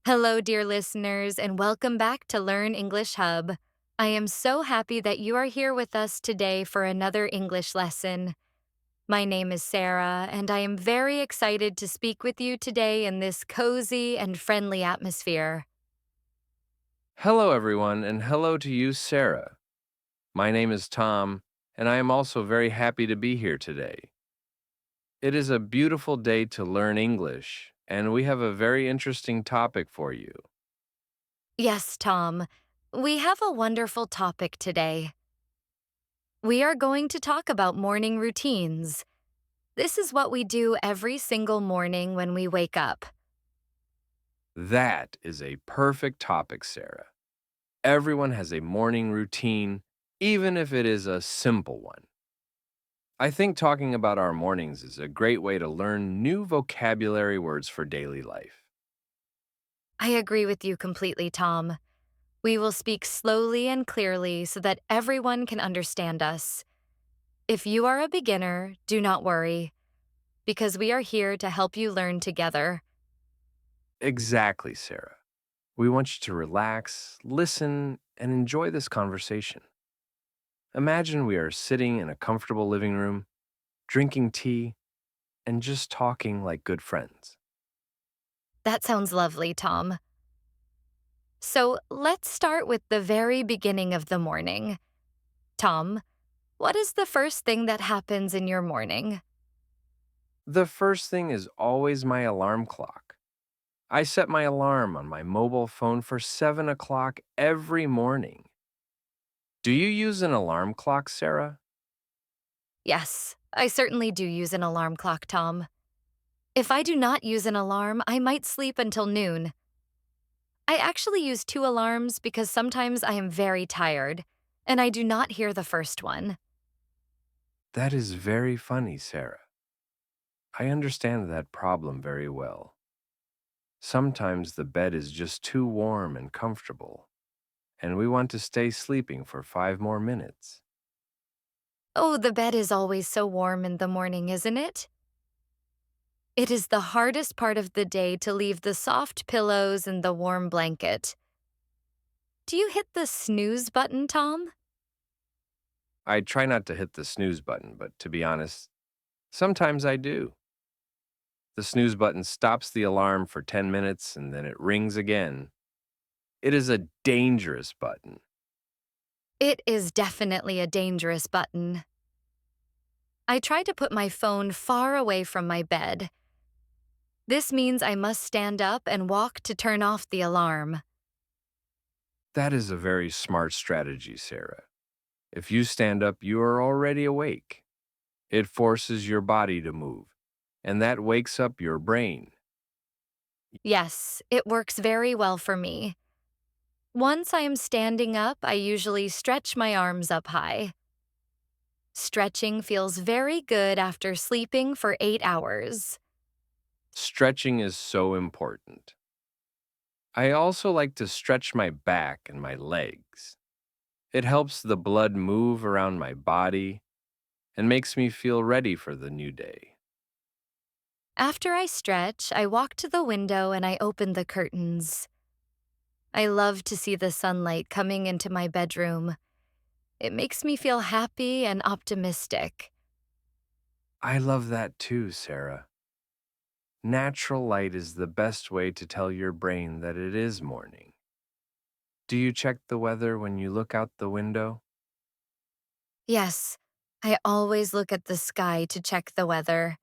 Hello, dear listeners, and welcome back to Learn English Hub. I am so happy that you are here with us today for another English lesson. My name is Sarah, and I am very excited to speak with you today in this cozy and friendly atmosphere. Hello, everyone, and hello to you, Sarah. My name is Tom, and I am also very happy to be here today. It is a beautiful day to learn English, and we have a very interesting topic for you. Yes, Tom, we have a wonderful topic today. We are going to talk about morning routines. This is what we do every single morning when we wake up. That is a perfect topic, Sarah. Everyone has a morning routine, even if it is a simple one. I think talking about our mornings is a great way to learn new vocabulary words for daily life. I agree with you completely, Tom. We will speak slowly and clearly so that everyone can understand us. If you are a beginner, do not worry, because we are here to help you learn together. Exactly, Sarah. We want you to relax, listen, and enjoy this conversation. Imagine we are sitting in a comfortable living room, drinking tea, and just talking like good friends. That sounds lovely, Tom. So let's start with the very beginning of the morning. Tom, what is the first thing that happens in your morning? The first thing is always my alarm clock. I set my alarm on my mobile phone for 7 o'clock every morning. Do you use an alarm clock, Sarah? Yes, I certainly do use an alarm clock, Tom. If I do not use an alarm, I might sleep until noon. I actually use two alarms because sometimes I am very tired, and I do not hear the first one. That is very funny, Sarah. I understand that problem very well. Sometimes the bed is just too warm and comfortable, and we want to stay sleeping for 5 more minutes. Oh, the bed is always so warm in the morning, isn't it? It is the hardest part of the day to leave the soft pillows and the warm blanket. Do you hit the snooze button, Tom? I try not to hit the snooze button, but to be honest, sometimes I do. The snooze button stops the alarm for 10 minutes and then it rings again. It is a dangerous button. It is definitely a dangerous button. I try to put my phone far away from my bed. This means I must stand up and walk to turn off the alarm. That is a very smart strategy, Sarah. If you stand up, you are already awake. It forces your body to move, and that wakes up your brain. Yes, it works very well for me. Once I am standing up, I usually stretch my arms up high. Stretching feels very good after sleeping for 8 hours. Stretching is so important. I also like to stretch my back and my legs. It helps the blood move around my body and makes me feel ready for the new day. After I stretch, I walk to the window and I open the curtains. I love to see the sunlight coming into my bedroom. It makes me feel happy and optimistic. I love that too, Sarah. Natural light is the best way to tell your brain that it is morning. Do you check the weather when you look out the window? Yes, I always look at the sky to check the weather.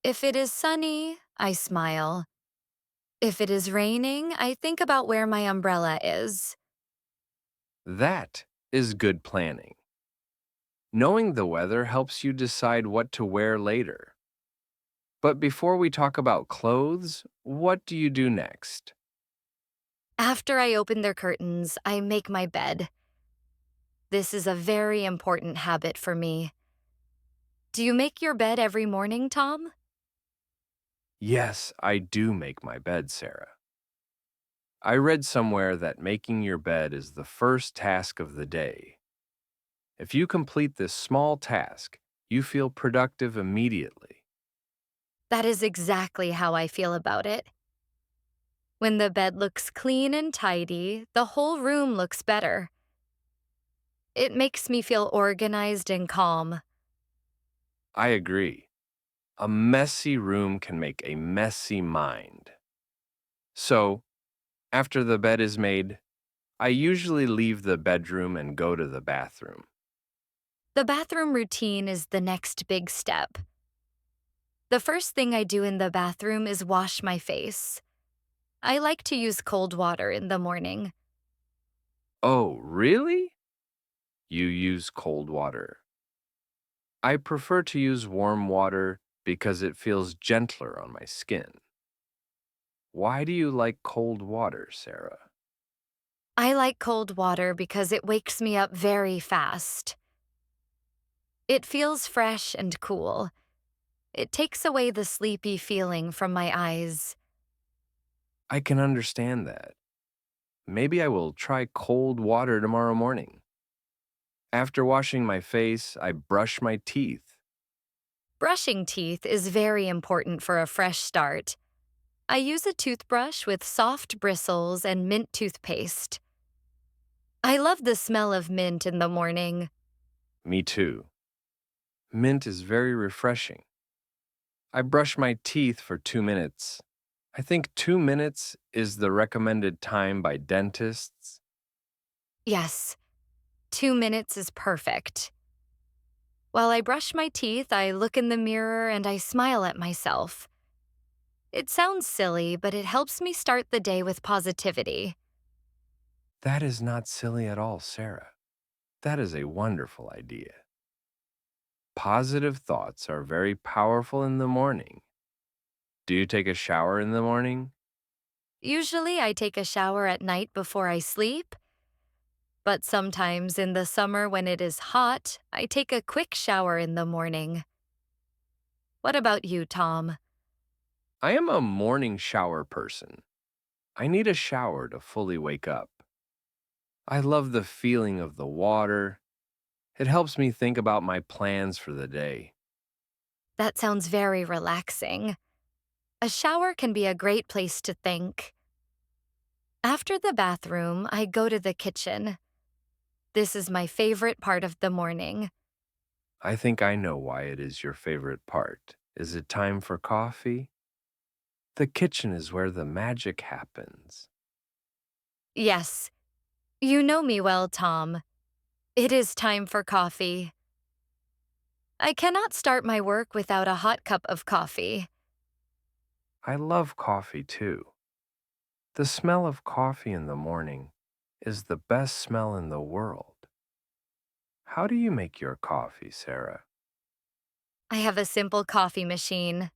If it is sunny, I smile. If it is raining, I think about where my umbrella is. That is good planning. Knowing the weather helps you decide what to wear later. But before we talk about clothes, what do you do next? After I open their curtains, I make my bed. This is a very important habit for me. Do you make your bed every morning, Tom? Yes, I do make my bed, Sarah. I read somewhere that making your bed is the first task of the day. If you complete this small task, you feel productive immediately. That is exactly how I feel about it. When the bed looks clean and tidy, the whole room looks better. It makes me feel organized and calm. I agree. A messy room can make a messy mind. So, after the bed is made, I usually leave the bedroom and go to the bathroom. The bathroom routine is the next big step. The first thing I do in the bathroom is wash my face. I like to use cold water in the morning. Oh, really? You use cold water. I prefer to use warm water because it feels gentler on my skin. Why do you like cold water, Sarah? I like cold water because it wakes me up very fast. It feels fresh and cool. It takes away the sleepy feeling from my eyes. I can understand that. Maybe I will try cold water tomorrow morning. After washing my face, I brush my teeth. Brushing teeth is very important for a fresh start. I use a toothbrush with soft bristles and mint toothpaste. I love the smell of mint in the morning. Me too. Mint is very refreshing. I brush my teeth for 2 minutes. I think 2 minutes is the recommended time by dentists. Yes, 2 minutes is perfect. While I brush my teeth, I look in the mirror and I smile at myself. It sounds silly, but it helps me start the day with positivity. That is not silly at all, Sarah. That is a wonderful idea. Positive thoughts are very powerful in the morning. Do you take a shower in the morning? Usually, I take a shower at night before I sleep, but sometimes in the summer when it is hot, I take a quick shower in the morning. What about you, Tom? I am a morning shower person. I need a shower to fully wake up. I love the feeling of the water. It helps me think about my plans for the day. That sounds very relaxing. A shower can be a great place to think. After the bathroom, I go to the kitchen. This is my favorite part of the morning. I think I know why it is your favorite part. Is it time for coffee? The kitchen is where the magic happens. Yes, you know me well, Tom. It is time for coffee. I cannot start my work without a hot cup of coffee. I love coffee too. The smell of coffee in the morning is the best smell in the world. How do you make your coffee, Sarah? I have a simple coffee machine.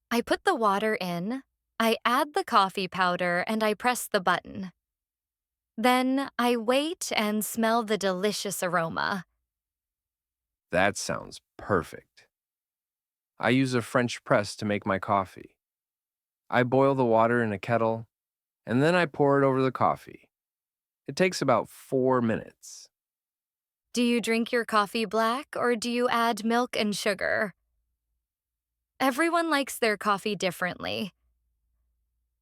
I put the water in, I add the coffee powder, and I press the button. Then I wait and smell the delicious aroma. That sounds perfect. I use a French press to make my coffee. I boil the water in a kettle, and then I pour it over the coffee. It takes about 4 minutes. Do you drink your coffee black or do you add milk and sugar? Everyone likes their coffee differently.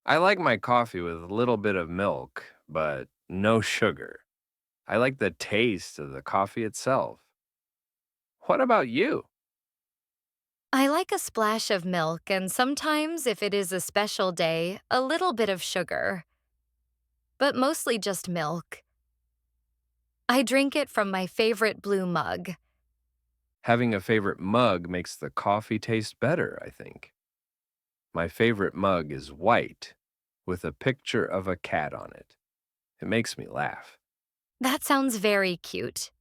I like my coffee with a little bit of milk, but no sugar. I like the taste of the coffee itself. What about you? I like a splash of milk and sometimes, if it is a special day, a little bit of sugar, but mostly just milk. I drink it from my favorite blue mug. Having a favorite mug makes the coffee taste better, I think. My favorite mug is white with a picture of a cat on it. It makes me laugh. That sounds very cute.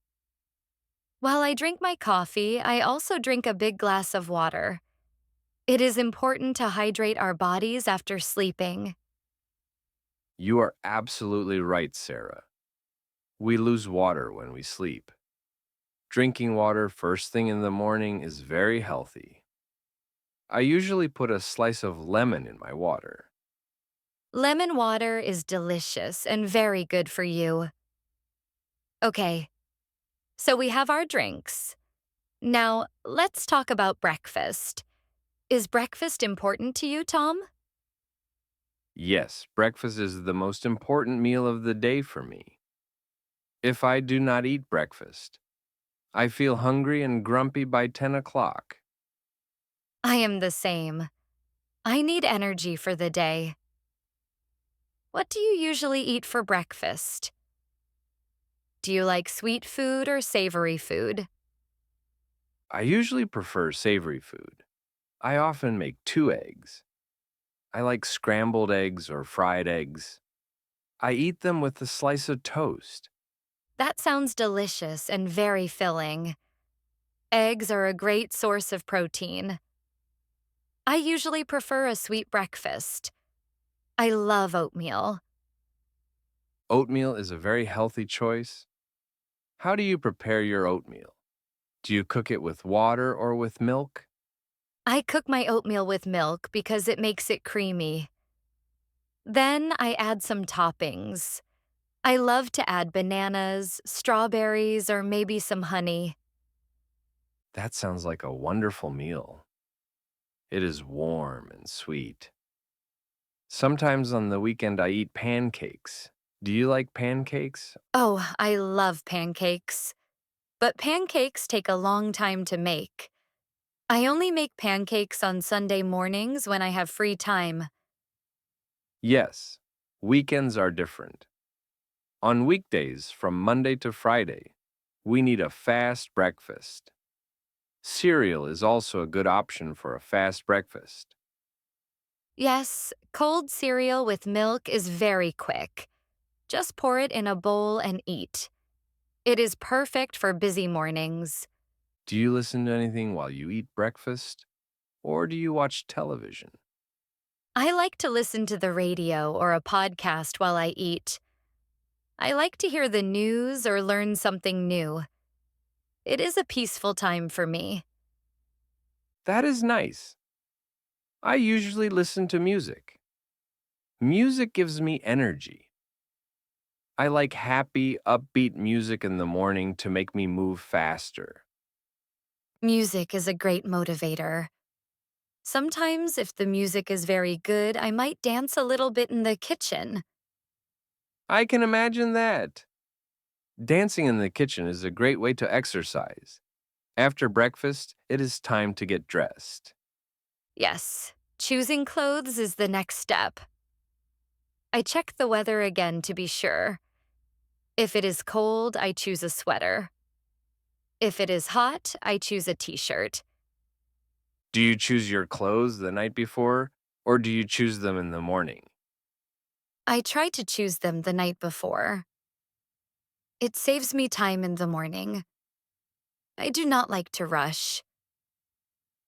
While I drink my coffee, I also drink a big glass of water. It is important to hydrate our bodies after sleeping. You are absolutely right, Sarah. We lose water when we sleep. Drinking water first thing in the morning is very healthy. I usually put a slice of lemon in my water. Lemon water is delicious and very good for you. Okay, so we have our drinks. Now, let's talk about breakfast. Is breakfast important to you, Tom? Yes, breakfast is the most important meal of the day for me. If I do not eat breakfast, I feel hungry and grumpy by 10 o'clock. I am the same. I need energy for the day. What do you usually eat for breakfast? Do you like sweet food or savory food? I usually prefer savory food. I often make 2 eggs. I like scrambled eggs or fried eggs. I eat them with a slice of toast. That sounds delicious and very filling. Eggs are a great source of protein. I usually prefer a sweet breakfast. I love oatmeal. Oatmeal is a very healthy choice. How do you prepare your oatmeal? Do you cook it with water or with milk? I cook my oatmeal with milk because it makes it creamy. Then I add some toppings. I love to add bananas, strawberries, or maybe some honey. That sounds like a wonderful meal. It is warm and sweet. Sometimes on the weekend I eat pancakes. Do you like pancakes? Oh, I love pancakes. But pancakes take a long time to make. I only make pancakes on Sunday mornings when I have free time. Yes, weekends are different. On weekdays, from Monday to Friday, we need a fast breakfast. Cereal is also a good option for a fast breakfast. Yes, cold cereal with milk is very quick. Just pour it in a bowl and eat. It is perfect for busy mornings. Do you listen to anything while you eat breakfast? Or do you watch television? I like to listen to the radio or a podcast while I eat. I like to hear the news or learn something new. It is a peaceful time for me. That is nice. I usually listen to music. Music gives me energy. I like happy, upbeat music in the morning to make me move faster. Music is a great motivator. Sometimes, if the music is very good, I might dance a little bit in the kitchen. I can imagine that. Dancing in the kitchen is a great way to exercise. After breakfast, it is time to get dressed. Yes, choosing clothes is the next step. I check the weather again to be sure. If it is cold, I choose a sweater. If it is hot, I choose a t-shirt. Do you choose your clothes the night before, or do you choose them in the morning? I try to choose them the night before. It saves me time in the morning. I do not like to rush.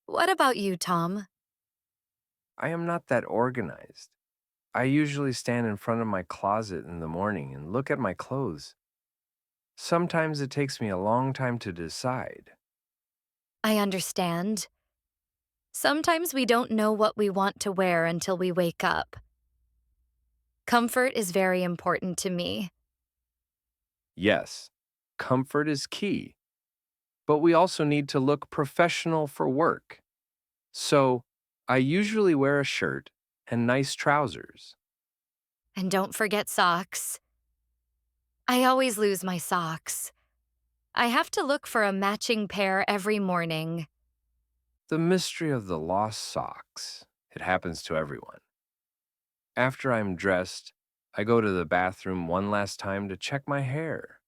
What about you, Tom? I am not that organized. I usually stand in front of my closet in the morning and look at my clothes. Sometimes it takes me a long time to decide. I understand. Sometimes we don't know what we want to wear until we wake up. Comfort is very important to me. Yes, comfort is key, but we also need to look professional for work. So, I usually wear a shirt and nice trousers. And don't forget socks. I always lose my socks. I have to look for a matching pair every morning. The mystery of the lost socks. It happens to everyone. After I'm dressed, I go to the bathroom one last time to check my hair.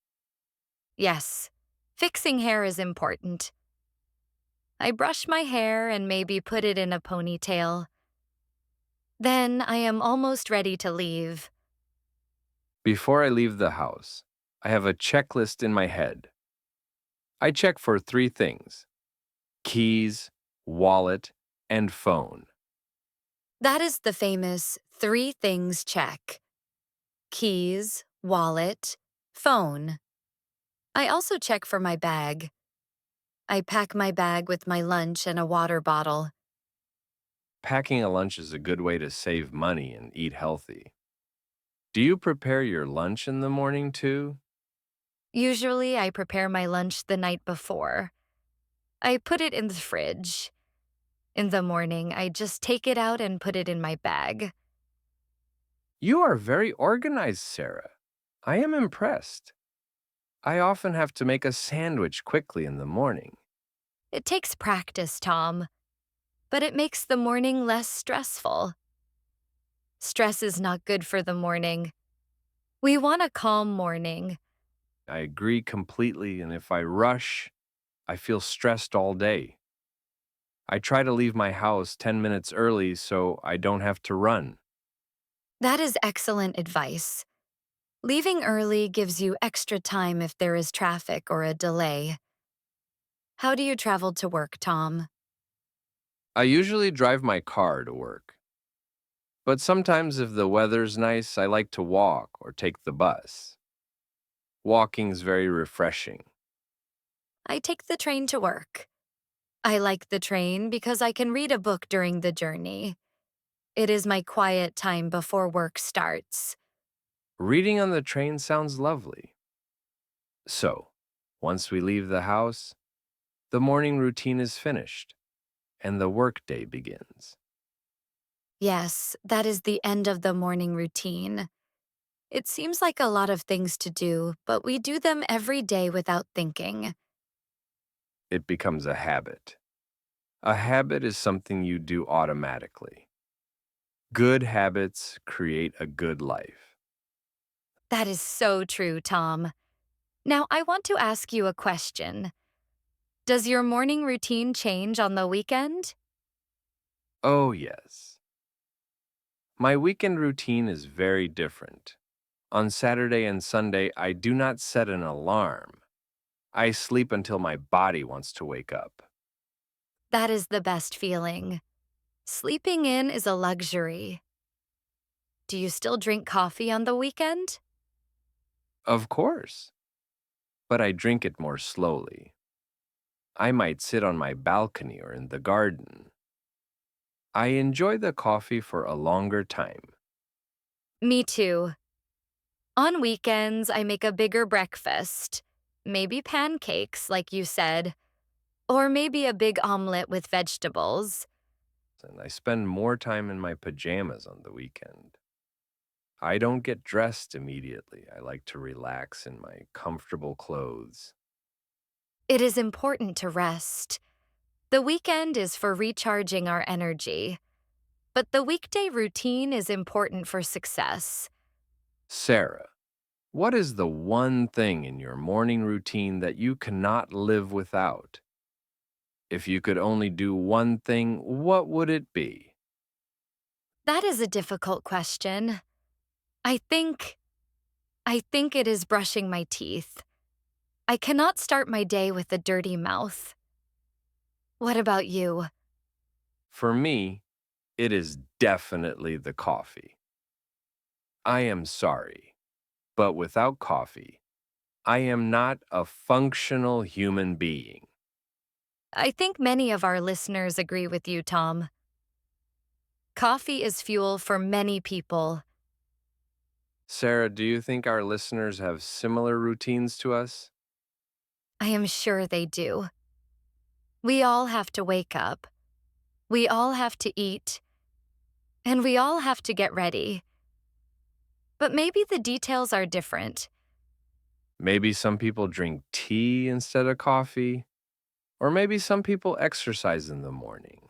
Yes, fixing hair is important. I brush my hair and maybe put it in a ponytail. Then I am almost ready to leave. Before I leave the house, I have a checklist in my head. I check for 3 things: keys, wallet, and phone. That is the famous three things check: keys, wallet, phone. I also check for my bag. I pack my bag with my lunch and a water bottle. Packing a lunch is a good way to save money and eat healthy. Do you prepare your lunch in the morning too? Usually, I prepare my lunch the night before. I put it in the fridge. In the morning, I just take it out and put it in my bag. You are very organized, Sarah. I am impressed. I often have to make a sandwich quickly in the morning. It takes practice, Tom, but it makes the morning less stressful. Stress is not good for the morning. We want a calm morning. I agree completely, and if I rush, I feel stressed all day. I try to leave my house 10 minutes early so I don't have to run. That is excellent advice. Leaving early gives you extra time if there is traffic or a delay. How do you travel to work, Tom? I usually drive my car to work, but sometimes if the weather's nice, I like to walk or take the bus. Walking's very refreshing. I take the train to work. I like the train because I can read a book during the journey. It is my quiet time before work starts. Reading on the train sounds lovely. So, once we leave the house, the morning routine is finished and the workday begins. Yes, that is the end of the morning routine. It seems like a lot of things to do, but we do them every day without thinking. It becomes a habit. A habit is something you do automatically. Good habits create a good life. That is so true, Tom. Now, I want to ask you a question. Does your morning routine change on the weekend? Oh, yes. My weekend routine is very different. On Saturday and Sunday, I do not set an alarm. I sleep until my body wants to wake up. That is the best feeling. Sleeping in is a luxury. Do you still drink coffee on the weekend? Of course, but I drink it more slowly. I might sit on my balcony or in the garden. I enjoy the coffee for a longer time. Me too. On weekends, I make a bigger breakfast. Maybe pancakes, like you said, or maybe a big omelet with vegetables. And I spend more time in my pajamas on the weekend. I don't get dressed immediately. I like to relax in my comfortable clothes. It is important to rest. The weekend is for recharging our energy, but the weekday routine is important for success. Sarah, what is the one thing in your morning routine that you cannot live without? If you could only do one thing, what would it be? That is a difficult question. I think I think it is brushing my teeth. I cannot start my day with a dirty mouth. What about you? For me, it is definitely the coffee. I am sorry, but without coffee, I am not a functional human being. I think many of our listeners agree with you, Tom. Coffee is fuel for many people. Sarah, do you think our listeners have similar routines to us? I am sure they do. We all have to wake up. We all have to eat. And we all have to get ready. But maybe the details are different. Maybe some people drink tea instead of coffee, or maybe some people exercise in the morning.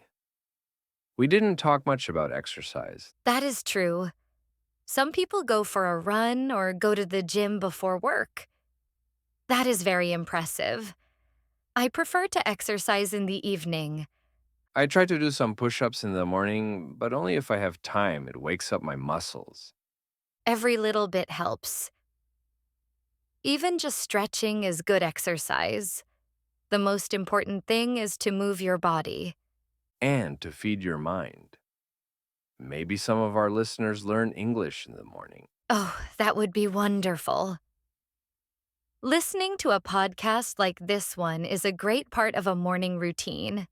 We didn't talk much about exercise. That is true. Some people go for a run or go to the gym before work. That is very impressive. I prefer to exercise in the evening. I try to do some push ups in the morning, but only if I have time. It wakes up my muscles. Every little bit helps. Even just stretching is good exercise. The most important thing is to move your body. And to feed your mind. Maybe some of our listeners learn English in the morning. Oh, that would be wonderful. Listening to a podcast like this one is a great part of a morning routine.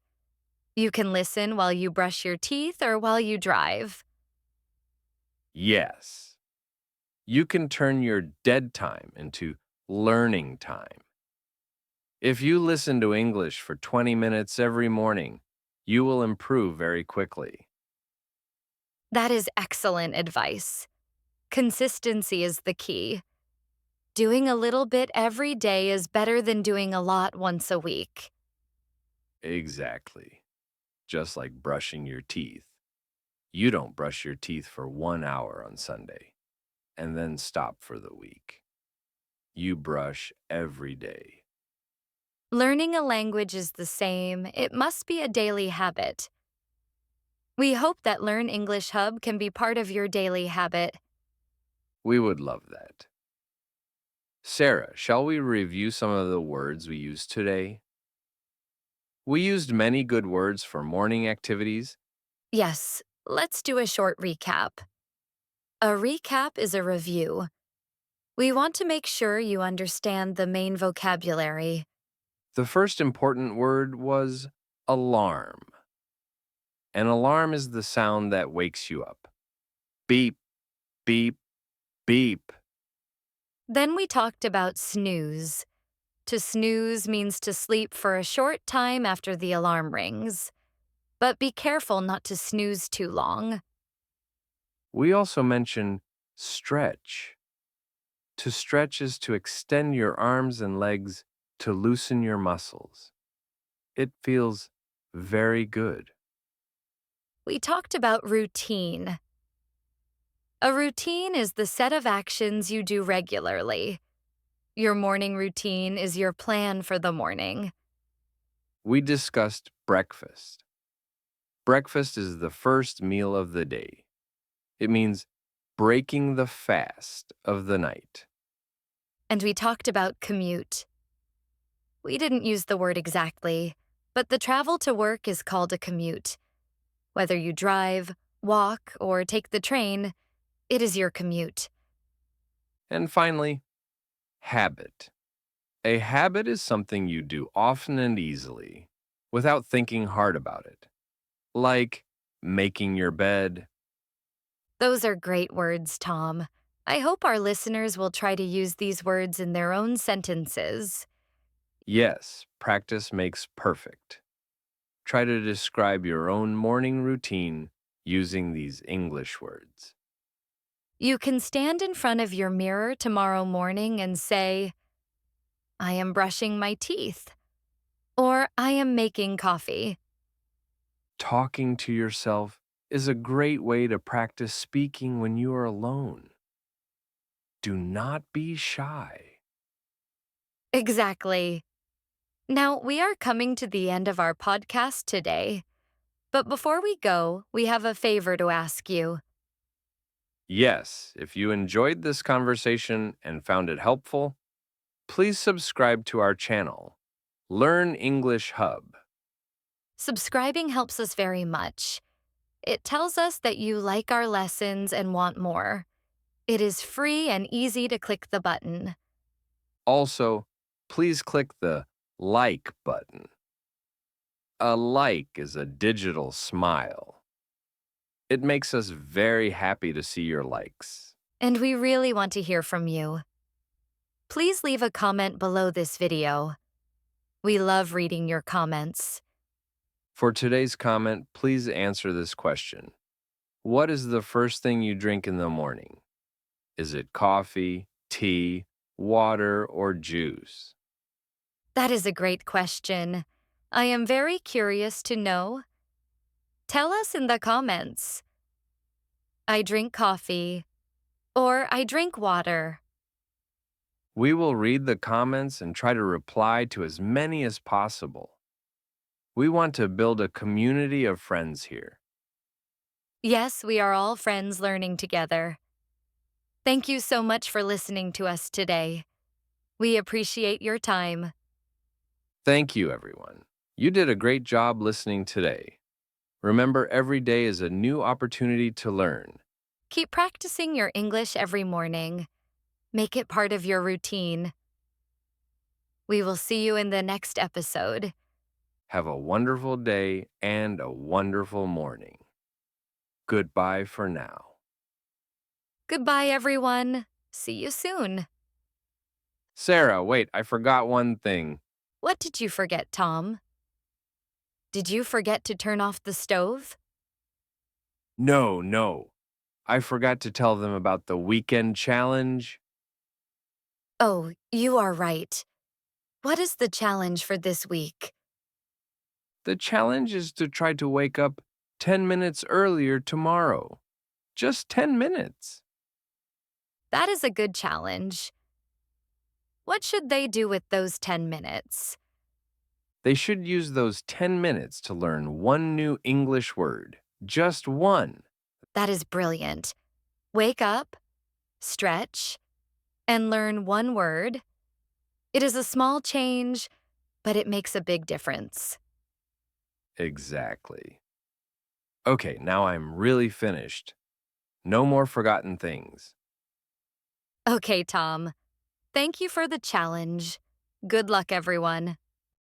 You can listen while you brush your teeth or while you drive. Yes, you can turn your dead time into learning time. If you listen to English for 20 minutes every morning, you will improve very quickly. That is excellent advice. Consistency is the key. Doing a little bit every day is better than doing a lot once a week. Exactly. Just like brushing your teeth. You don't brush your teeth for 1 hour on Sunday and then stop for the week. You brush every day. Learning a language is the same. It must be a daily habit. We hope that Learn English Hub can be part of your daily habit. We would love that. Sarah, shall we review some of the words we used today? We used many good words for morning activities. Yes, let's do a short recap. A recap is a review. We want to make sure you understand the main vocabulary. The first important word was alarm. An alarm is the sound that wakes you up. Beep, beep, beep. Then we talked about snooze. To snooze means to sleep for a short time after the alarm rings. But be careful not to snooze too long. We also mentioned stretch. To stretch is to extend your arms and legs to loosen your muscles. It feels very good. We talked about routine. A routine is the set of actions you do regularly. Your morning routine is your plan for the morning. We discussed breakfast. Breakfast is the first meal of the day. It means breaking the fast of the night. And we talked about commute. We didn't use the word exactly, but the travel to work is called a commute. Whether you drive, walk, or take the train, it is your commute. And finally, habit. A habit is something you do often and easily without thinking hard about it, like making your bed. Those are great words, Tom. I hope our listeners will try to use these words in their own sentences. Yes, practice makes perfect. Try to describe your own morning routine using these English words. You can stand in front of your mirror tomorrow morning and say, I am brushing my teeth, or I am making coffee. Talking to yourself is a great way to practice speaking when you are alone. Do not be shy. Exactly. Now, we are coming to the end of our podcast today. But before we go, we have a favor to ask you. Yes, if you enjoyed this conversation and found it helpful, please subscribe to our channel, Learn English Hub. Subscribing helps us very much. It tells us that you like our lessons and want more. It is free and easy to click the button. Also, please click the like button. A like is a digital smile. It makes us very happy to see your likes. And we really want to hear from you. Please leave a comment below this video. We love reading your comments. For today's comment, please answer this question. What is the first thing you drink in the morning? Is it coffee, tea, water, or juice? That is a great question. I am very curious to know. Tell us in the comments. I drink coffee, or I drink water. We will read the comments and try to reply to as many as possible. We want to build a community of friends here. Yes, we are all friends learning together. Thank you so much for listening to us today. We appreciate your time. Thank you, everyone. You did a great job listening today. Remember, every day is a new opportunity to learn. Keep practicing your English every morning. Make it part of your routine. We will see you in the next episode. Have a wonderful day and a wonderful morning. Goodbye for now. Goodbye, everyone. See you soon. Sarah, wait, I forgot one thing. What did you forget, Tom? Did you forget to turn off the stove? No, no. I forgot to tell them about the weekend challenge. Oh, you are right. What is the challenge for this week? The challenge is to try to wake up 10 minutes earlier tomorrow. Just 10 minutes. That is a good challenge. What should they do with those 10 minutes? They should use those 10 minutes to learn one new English word. Just one. That is brilliant. Wake up, stretch, and learn one word. It is a small change, but it makes a big difference. Exactly. Okay, now I'm really finished. No more forgotten things. Okay, Tom. Thank you for the challenge. Good luck, everyone.